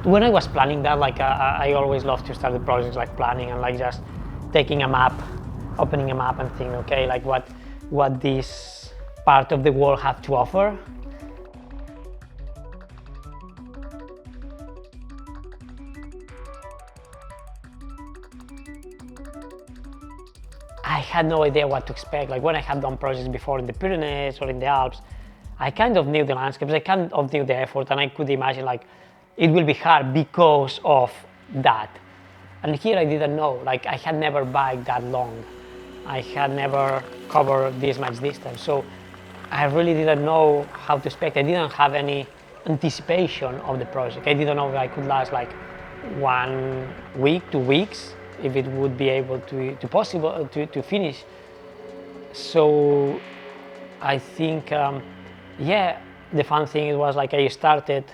When I was planning that, like I always love to start the projects like planning and like just taking a map, opening a map and thinking, okay, like what this part of the world have to offer. I had no idea what to expect. Like when I had done projects before in the Pyrenees or in the Alps, I kind of knew the landscapes, I kind of knew the effort, and I could imagine like it will be hard because of that. And here I didn't know, like I had never biked that long. I had never covered this much distance. So I really didn't know how to expect. I didn't have any anticipation of the project. I didn't know if I could last like 1 week, 2 weeks, if it would be able to finish. So I think, yeah, the fun thing it was like I started,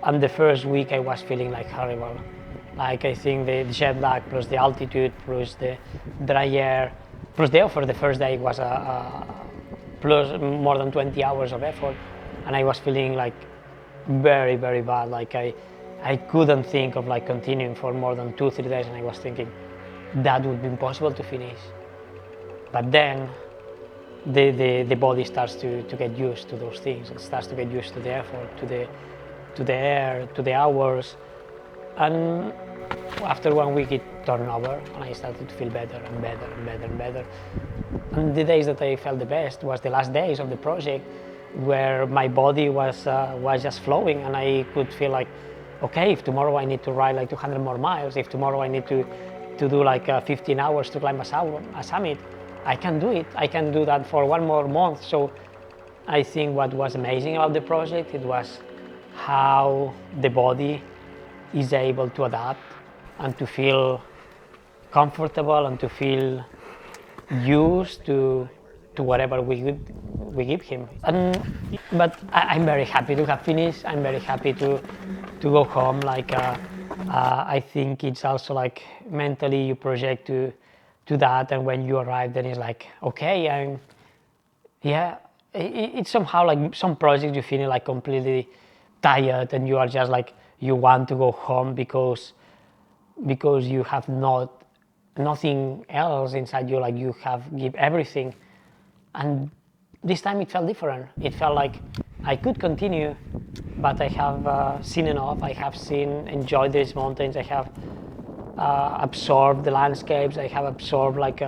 and the first week I was feeling like horrible. Like I think the jet lag plus the altitude plus the dry air plus the effort the first day was plus more than 20 hours of effort, and I was feeling like very very bad. Like I couldn't think of like continuing for more than 2-3 days, and I was thinking that would be impossible to finish. But then the body starts to get used to those things. It starts to get used to the effort, to the air, to the hours, and after 1 week it turned over, and I started to feel better and better and better and better. And the days that I felt the best was the last days of the project, where my body was just flowing, and I could feel like, okay, if tomorrow I need to ride like 200 more miles, if tomorrow I need to do like 15 hours to climb a summit, I can do it. I can do that for 1 more month. So I think what was amazing about the project, it was how the body is able to adapt and to feel comfortable and to feel used to whatever we give him. But I'm very happy to have finished. I'm very happy to go home. Like I think it's also like mentally you project to that, and when you arrive, then it's like, okay, yeah. It's somehow like some projects you feel like completely tired, and you are just like you want to go home because you have nothing else inside you. Like you have give everything, and this time it felt different. It felt like I could continue, but I have seen enough. I have enjoyed these mountains. I have absorbed the landscapes. I have absorbed like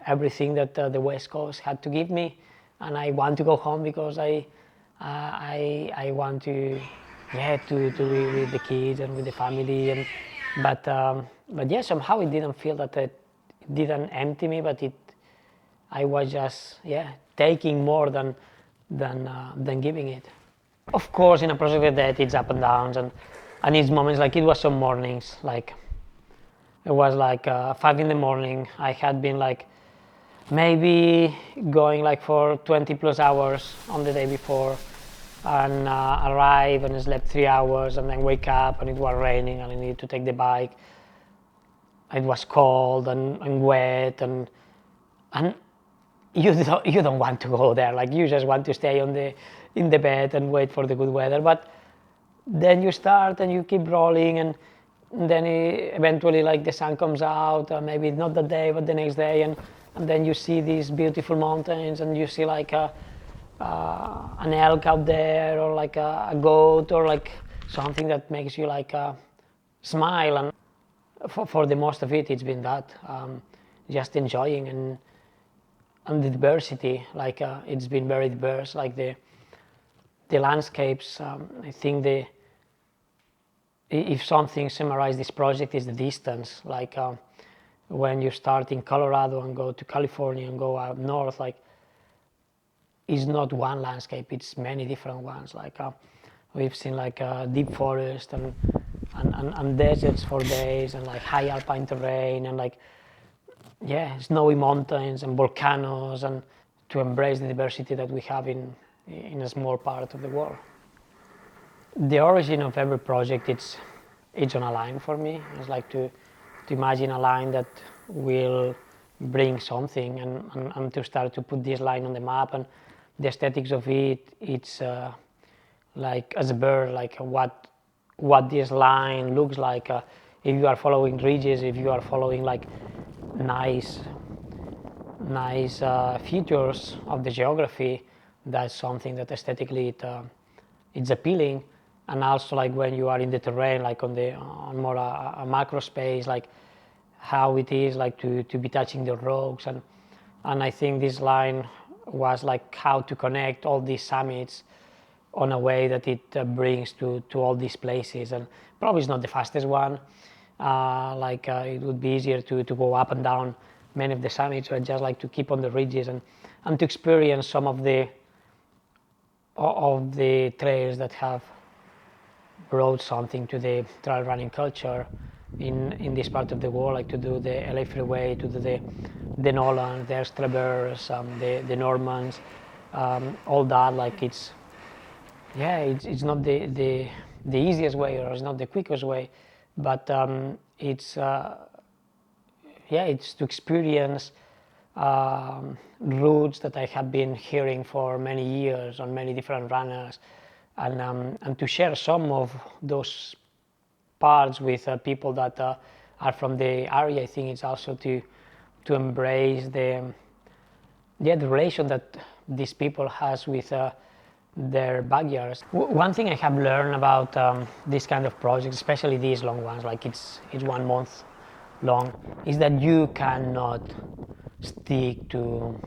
everything that the West Coast had to give me, and I want to go home because I want to be with the kids and with the family. And but yeah, somehow it didn't feel that it didn't empty me, but I was just taking more than giving it. Of course, in a project like that, it's up and downs, and it's moments like it was some mornings like it was like 5 in the morning. I had been like maybe going like for 20 plus hours on the day before, and arrive and slept 3 hours, and then wake up and it was raining and I needed to take the bike. It was cold and wet, and you don't want to go there. Like you just want to stay in the bed and wait for the good weather. But then you start and you keep rolling, and then eventually like the sun comes out, maybe not that day but the next day, and then you see these beautiful mountains, and you see like an elk out there, or like a goat, or like something that makes you like smile. And for the most of it, it's been that just enjoying, and the diversity, like it's been very diverse. Like the landscapes, I think if something summarizes this project is the distance. Like when you start in Colorado and go to California and go up north, like it's not one landscape, it's many different ones. Like we've seen like deep forest and deserts for days, and like high alpine terrain, and like snowy mountains and volcanoes, and to embrace the diversity that we have in a small part of the world. The origin of every project, it's on a line for me. It's like to imagine a line that will bring something, and to start to put this line on the map, and the aesthetics of it. It's like as a bird, like what what this line looks like. If you are following ridges, if you are following like nice features of the geography, that's something that aesthetically it's appealing. And also like when you are in the terrain, like on more a macro space, like how it is like to be touching the rocks, and I think this line was like how to connect all these summits on a way that it brings to all these places. And probably it's not the fastest one, it would be easier to go up and down many of the summits, but just like to keep on the ridges and to experience some of the trails that have brought something to the trail running culture in this part of the world, like to do the LA Freeway, to do the Nolan, the Traverse, the Normans, all that. Like it's not the easiest way, or it's not the quickest way, but it's to experience routes that I have been hearing for many years on many different runners, and to share some of those parts with people that are from the area. I think it's also to embrace the relation that these people has with their backyards. One thing I have learned about this kind of projects, especially these long ones, like it's 1 month long, is that you cannot stick to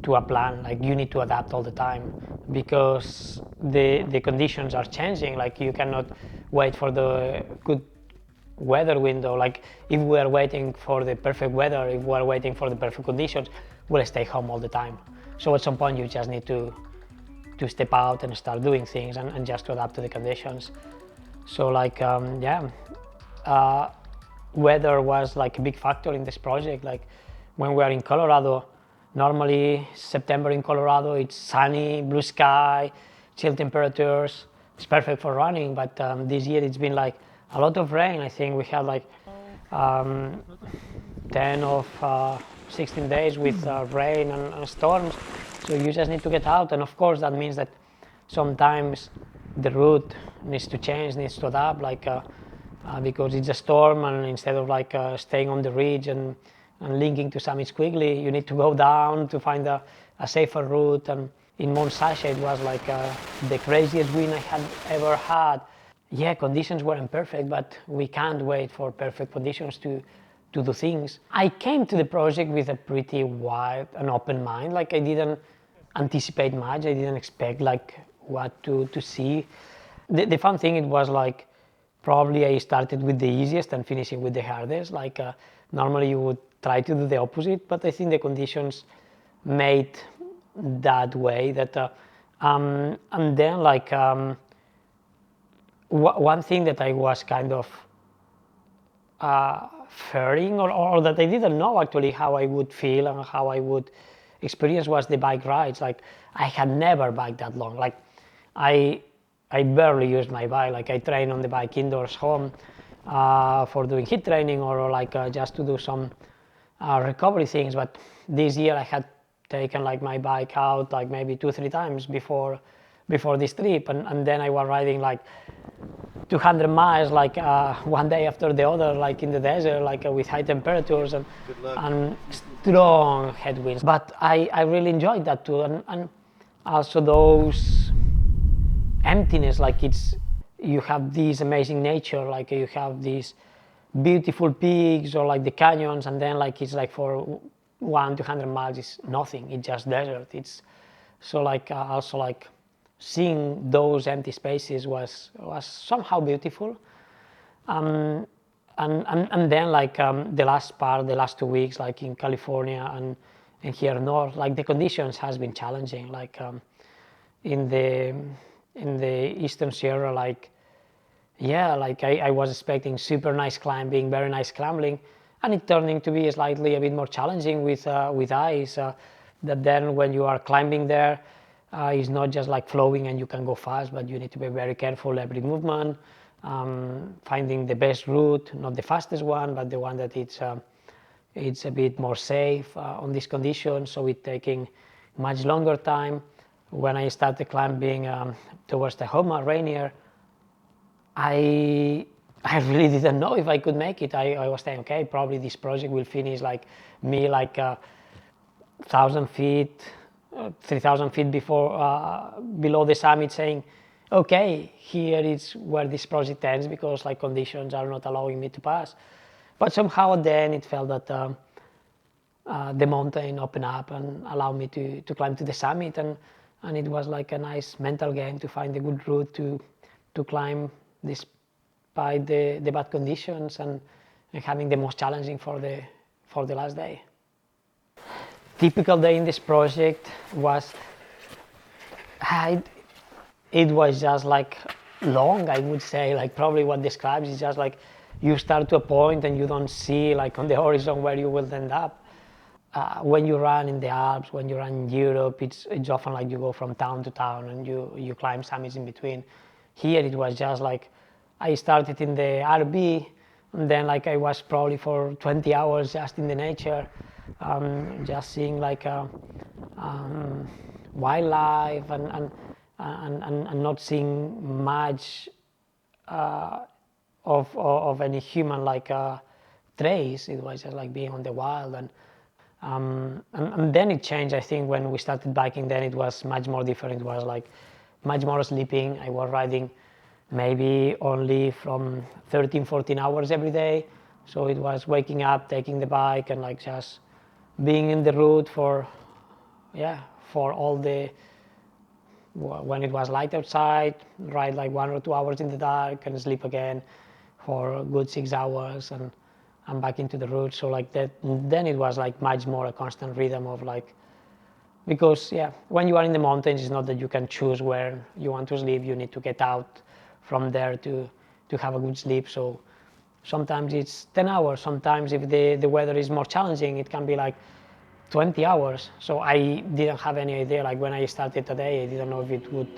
a plan. Like you need to adapt all the time, because the conditions are changing. Like you cannot wait for the good weather window. Like if we are waiting for the perfect weather, if we are waiting for the perfect conditions, we'll stay home all the time. So at some point you just need to step out and start doing things, and just to adapt to the conditions. So like weather was like a big factor in this project. Like when we are in Colorado, normally September in Colorado, it's sunny, blue sky, chill temperatures. It's perfect for running, but this year it's been like a lot of rain. I think we had like 10 of 16 days with rain and storms. So you just need to get out, and of course that means that sometimes the route needs to change, needs to adapt, like because it's a storm, and instead of like staying on the ridge and linking to summits quickly, you need to go down to find a safer route. And in Mount Sasha it was like the craziest wind I had ever had. Yeah, conditions weren't perfect, but we can't wait for perfect conditions to do things. I came to the project with a pretty wide and open mind. Like I didn't anticipate much. I didn't expect like what to see. The fun thing, it was like probably I started with the easiest and finishing with the hardest. Like normally you would try to do the opposite, but I think the conditions made that way. That and then like one thing that I was kind of fearing, or that I didn't know actually how I would feel and how I would experience, was the bike rides. Like I had never biked that long. Like I barely used my bike. Like I train on the bike indoors home for doing HIIT training, or like just to do some recovery things. But this year I had taken like my bike out like maybe 2-3 times before this trip, and then I was riding like 200 miles like one day after the other, like in the desert, like with high temperatures and strong headwinds. But I really enjoyed that too, and also those emptiness. Like you have this amazing nature, like you have these beautiful peaks or like the canyons, and then like it's like for 100-200 miles is nothing. It's just desert. It's so like also like seeing those empty spaces was somehow beautiful. And then like the last 2 weeks, like in California and here north, like the conditions has been challenging. Like in the Eastern Sierra, like like I was expecting super nice climbing, very nice scrambling, and it turning to be slightly a bit more challenging with ice. That then when you are climbing there, it's not just like flowing and you can go fast, but you need to be very careful every movement, finding the best route, not the fastest one, but the one that it's a bit more safe on these conditions. So it's taking much longer time. When I started climbing towards the Rainier, I really didn't know if I could make it. I was saying, okay, probably this project will finish like me like 1,000 feet, 3,000 feet below the summit, saying, okay, here is where this project ends because like conditions are not allowing me to pass. But somehow then it felt that the mountain opened up and allowed me to climb to the summit, and it was like a nice mental game to find a good route to climb despite the bad conditions and having the most challenging for the last day. Typical day in this project was it was just like long, I would say, like probably what describes is just like you start to a point and you don't see like on the horizon where you will end up. When you run in the Alps, when you run in Europe, it's often like you go from town to town and you climb summits in between. Here it was just like I started in the RB, and then like I was probably for 20 hours just in the nature, just seeing like wildlife and not seeing much of any human like trace. It was just like being on the wild, and then it changed. I think when we started biking, then it was much more different. It was like much more sleeping. I was riding maybe only from 13-14 hours every day, so it was waking up, taking the bike, and like just being in the route for all the when it was light outside, ride like 1 or 2 hours in the dark and sleep again for a good 6 hours, and I'm back into the route. So like that, then it was like much more a constant rhythm of like, because when you are in the mountains, it's not that you can choose where you want to sleep. You need to get out from there to have a good sleep. So sometimes it's 10 hours. Sometimes if the weather is more challenging, it can be like 20 hours. So I didn't have any idea. Like when I started today, I didn't know if it would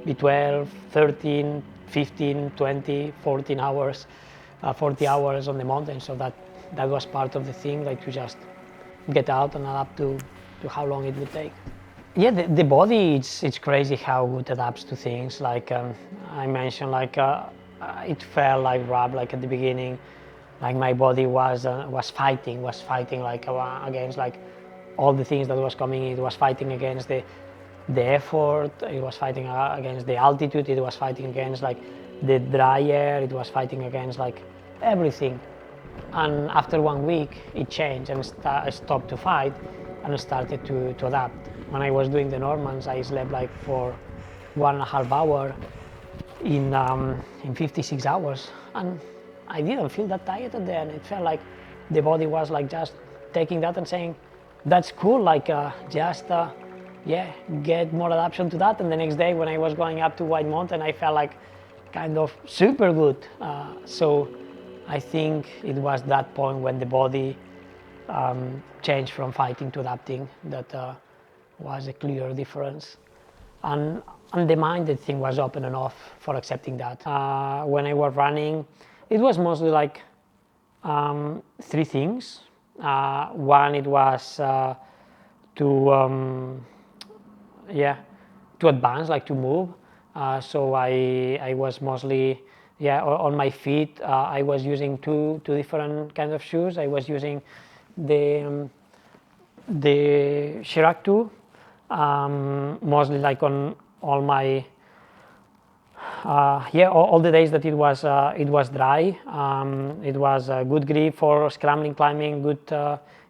be 12, 13, 15, 20, 14 hours, 40 hours on the mountain. So that was part of the thing, like to just get out and adapt to how long it would take. Yeah, the body, it's crazy how it adapts to things. Like I mentioned, like it felt like rough, like at the beginning, like my body was fighting like against like all the things that was coming. It was fighting against the effort. It was fighting against the altitude. It was fighting against like the dry air. It was fighting against like everything. And after 1 week, it changed and I stopped to fight and started to adapt. When I was doing the Normans, I slept like for 1.5 hours in 56 hours, and I didn't feel that tired at the end. It felt like the body was like just taking that and saying, that's cool, like get more adaptation to that. And the next day when I was going up to White Mountain, I felt like kind of super good. So I think it was that point when the body changed from fighting to adapting that was a clear difference. And the mind, the thing was open enough for accepting that. When I was running, it was mostly like 3 things. One, it was to advance, like to move. So I was mostly on my feet. I was using two different kinds of shoes. I was using the Chirac 2, mostly like on all my all the days that it was dry. It was a good grip for scrambling climbing, good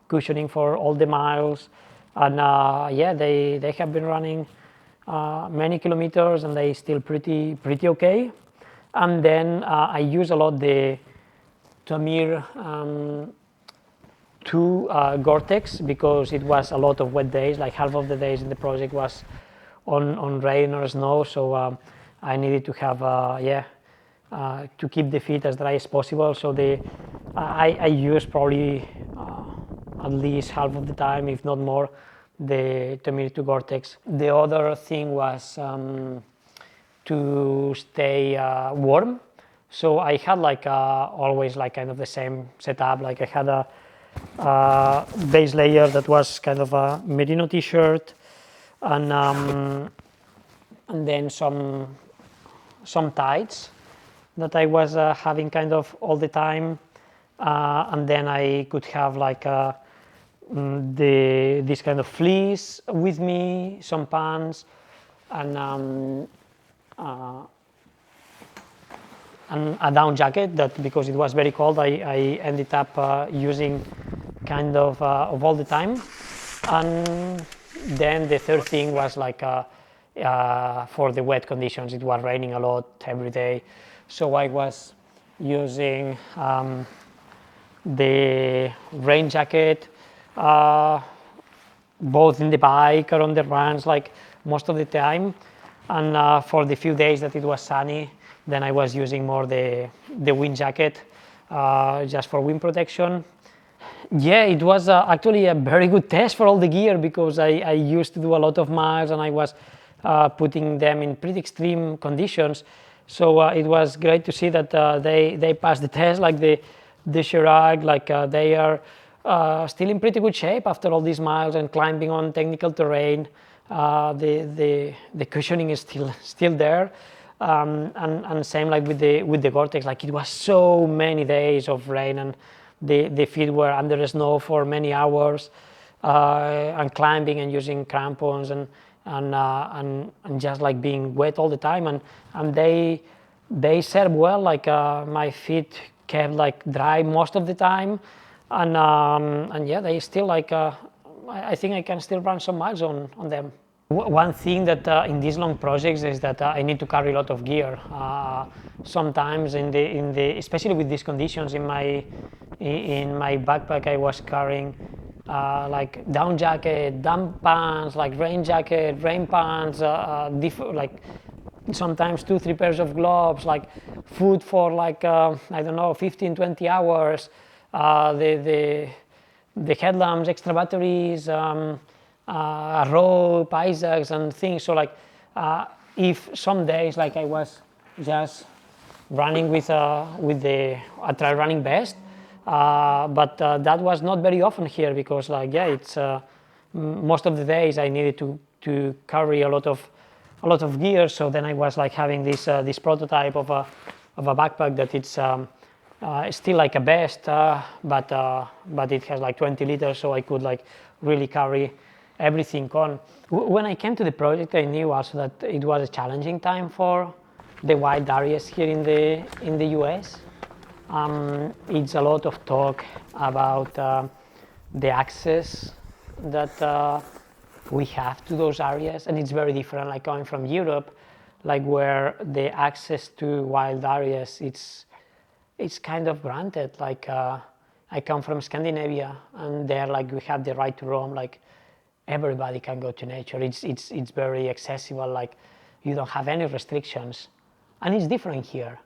cushioning for all the miles, and they have been running many kilometers and they still pretty okay. And then I use a lot the Tamir 2 Gore-Tex, because it was a lot of wet days. Like half of the days in the project was on rain or snow, so I needed to have to keep the feet as dry as possible. So I use probably at least half of the time, if not more, the Tamir 2 Gore-Tex. The other thing was to stay warm. So I had like always like kind of the same setup. Like I had a base layer that was kind of a merino t-shirt, and then some tights that I was having kind of all the time, and then I could have like this kind of fleece with me, some pants, and a down jacket that, because it was very cold, I ended up using kind of all the time. And then the third thing was like for the wet conditions. It was raining a lot every day, so I was using the rain jacket both in the bike or on the runs, like most of the time. And for the few days that it was sunny, then I was using more the wind jacket just for wind protection. Yeah, it was actually a very good test for all the gear, because I used to do a lot of miles and I was putting them in pretty extreme conditions. So it was great to see that they passed the test, like the Chirac, like they are still in pretty good shape after all these miles and climbing on technical terrain. The cushioning is still there, and same like with the Gore-Tex. Like, it was so many days of rain, and the feet were under the snow for many hours, and climbing and using crampons and just like being wet all the time, and they served well. Like my feet kept like dry most of the time, and yeah, they still like I think I can still run some miles on them. One thing that in these long projects is that I need to carry a lot of gear. Sometimes especially with these conditions, in my backpack I was carrying like down jacket, down pants, like rain jacket, rain pants, like sometimes 2-3 pairs of gloves, like food for like I don't know, 15-20 hours, the headlamps, extra batteries, a rope, Isaacs, and things. So like if some days like I was just running with the trail running vest, but that was not very often here, because like, yeah, it's most of the days I needed to carry a lot of gear. So then I was like having this prototype of a backpack that it's still like a vest, but it has like 20 liters, so I could like really carry everything on. When I came to the project, I knew also that it was a challenging time for the wild areas here in the US. It's a lot of talk about the access that we have to those areas, and it's very different, like coming from Europe, like where the access to wild areas it's kind of granted. Like I come from Scandinavia, and there like we have the right to roam. Like everybody can go to nature. It's very accessible. Like you don't have any restrictions, and it's different here.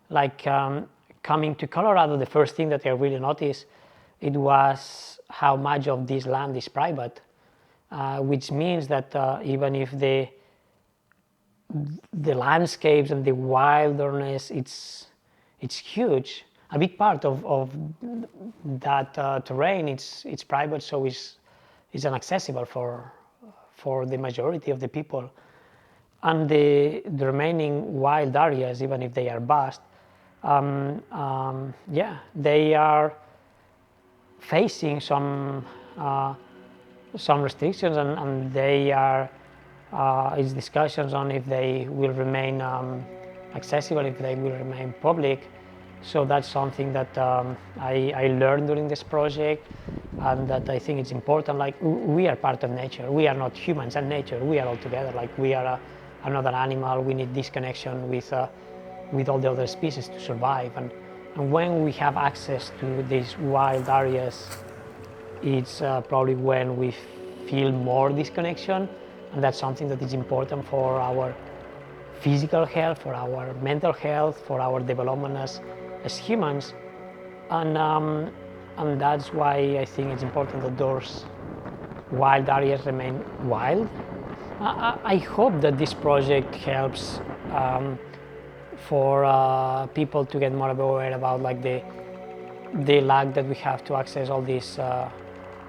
Like coming to Colorado, the first thing that I really noticed it was how much of this land is private, which means that even if the landscapes and the wilderness it's huge, a big part of that terrain it's private, so it's inaccessible for the majority of the people. And the remaining wild areas, even if they are vast, yeah, they are facing some restrictions, and they are it's discussions on if they will remain accessible, if they will remain public. So that's something that I learned during this project, and that I think it's important. Like we are part of nature. We are not humans and nature. We are all together. Like we are another animal. We need this connection with all the other species to survive. And when we have access to these wild areas, it's probably when we feel more this connection, and that's something that is important for our physical health, for our mental health, for our development as humans, and that's why I think it's important that those wild areas remain wild. I hope that this project helps for people to get more aware about like the lack that we have to access all these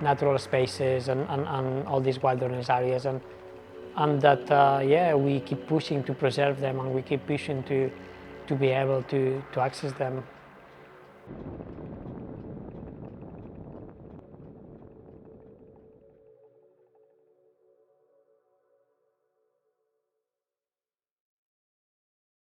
natural spaces and all these wilderness areas, and that yeah, we keep pushing to preserve them, and we keep pushing to to be able to access them.